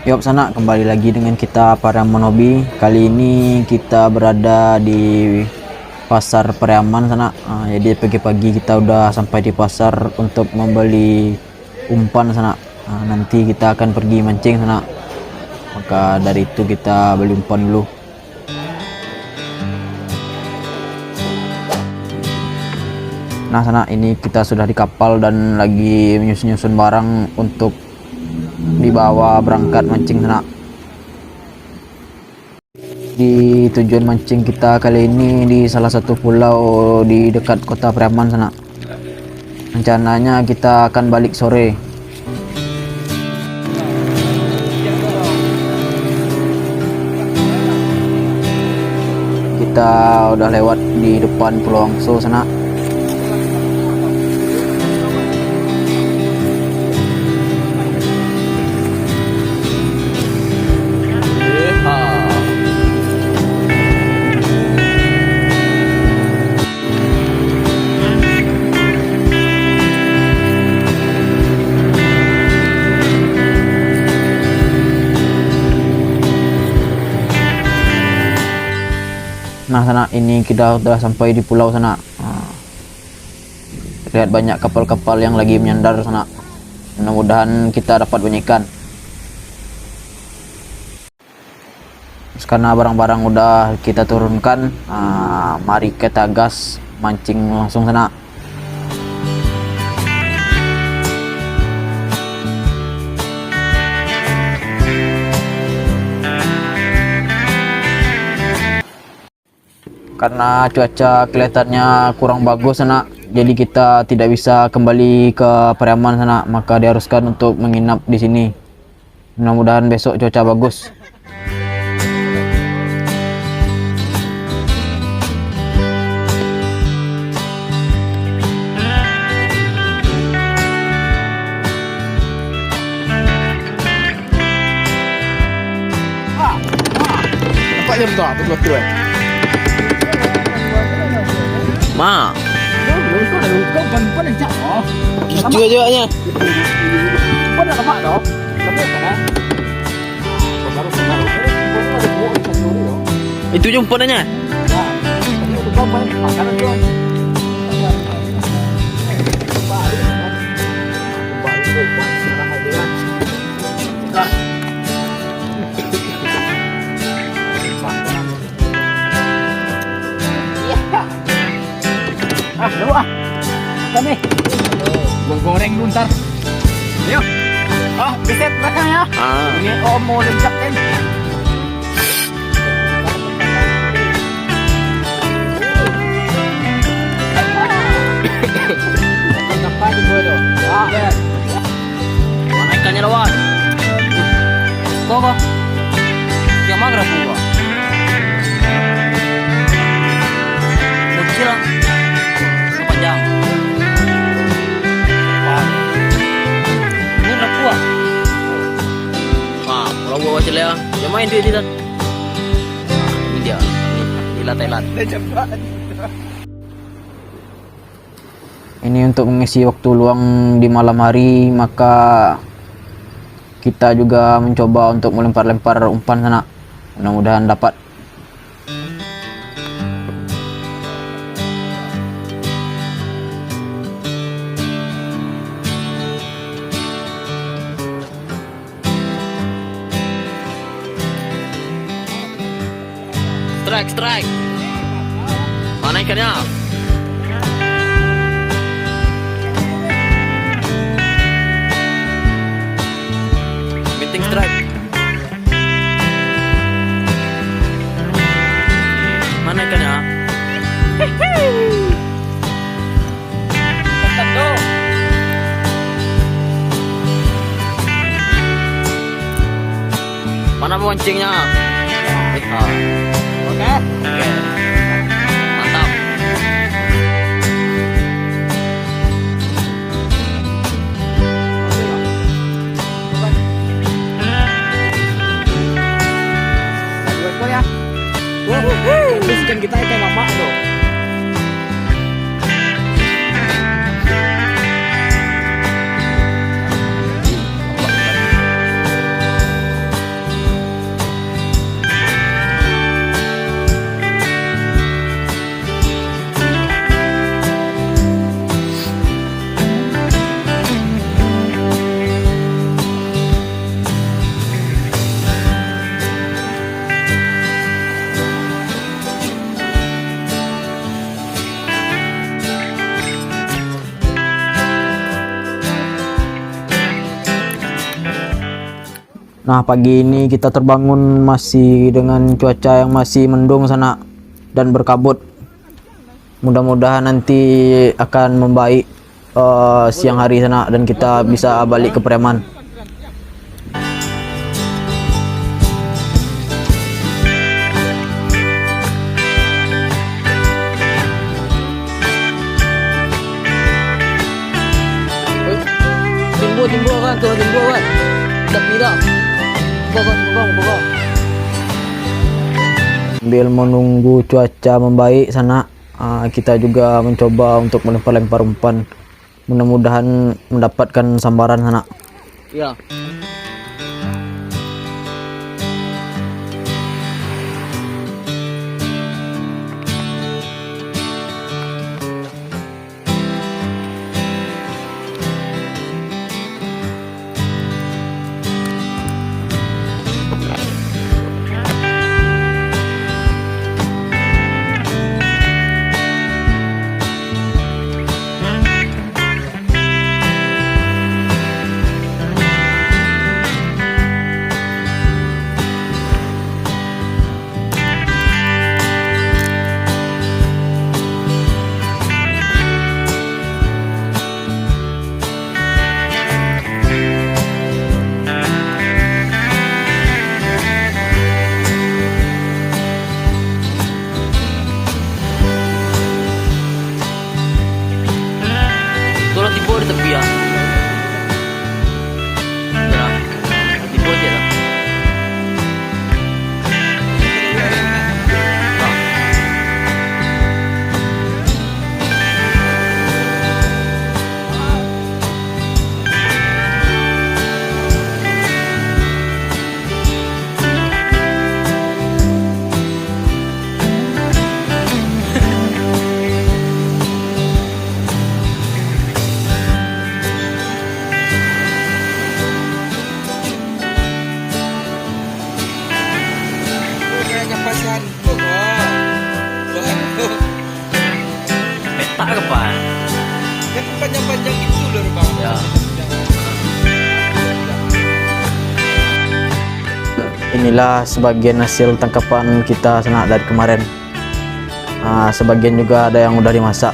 Yuk sana, kembali lagi dengan kita para Monobi. Kali ini kita berada di pasar Periaman sana. Jadi pagi-pagi kita udah sampai di pasar untuk membeli umpan sana. Nanti kita akan pergi mancing sana. Maka dari itu kita beli umpan dulu. Nah sana, ini kita sudah di kapal dan lagi menyusun-nyusun barang untuk dibawa berangkat mancing sana. Di tujuan mancing kita kali ini di salah satu pulau di dekat kota Periaman sana. Rencananya kita akan balik sore. Kita udah lewat di depan Pulau Angso sana. Nah sana, ini kita sudah sampai di pulau sana. Lihat banyak kapal-kapal yang lagi menyandar sana. Mudah-mudahan kita dapat banyak ikan. Karena barang-barang udah kita turunkan, mari kita gas mancing langsung sana. Karena cuaca kelihatannya kurang bagus sana, jadi kita tidak bisa kembali ke Periaman sana, maka diharuskan untuk menginap di sini. Mudah-mudahan besok cuaca bagus. Nampaknya betul-betul Ma, Umpan yang cak. Oh, gitu aja. umpan yang lemak dong. Tapi kan baru Itu jumpannya. itu umpan makanan tuh. Lu Apa nih? Gua goreng dulu ntar. Yuk. Beset belakang ya. Ini om mau lencapin. Sampai di bawah tuh. Ya. Mana ikannya lawan? Kok? Yang magra gua. Kecil lah. Panjang. Ini udah kuat. Kalau gua kecil ya, yang main dia tidak. Ini dia, ini Thailand. Ini untuk mengisi waktu luang di malam hari, maka kita juga mencoba untuk melempar-lempar umpan sana. Mudah-mudahan dapat. Strike. Mana ikannya? Meeting strike. Mana ikannya? Mana pancingnya? Oke. Mantap. Dua ekor ya. Terus ikan kita ikan lama tuh. Nah, pagi ini kita terbangun masih dengan cuaca yang masih mendung sana dan berkabut. Mudah-mudahan nanti akan membaik siang hari sana dan kita bisa balik ke Preman. Timbul kan, tuh timbul kan. Tapi dah. Pokok. Sambil menunggu cuaca membaik sana, kita juga mencoba untuk melempar-lempar umpan. Mudah-mudahan mendapatkan sambaran sana. Iya. Tolong timbul di tepi ya. Ya. Timbul aja lah. Petak ke pan? Kan panjang-panjang itu loh bang. Ya. Inilah sebagian hasil tangkapan kita sana dari kemarin. Sebagian juga ada yang udah dimasak.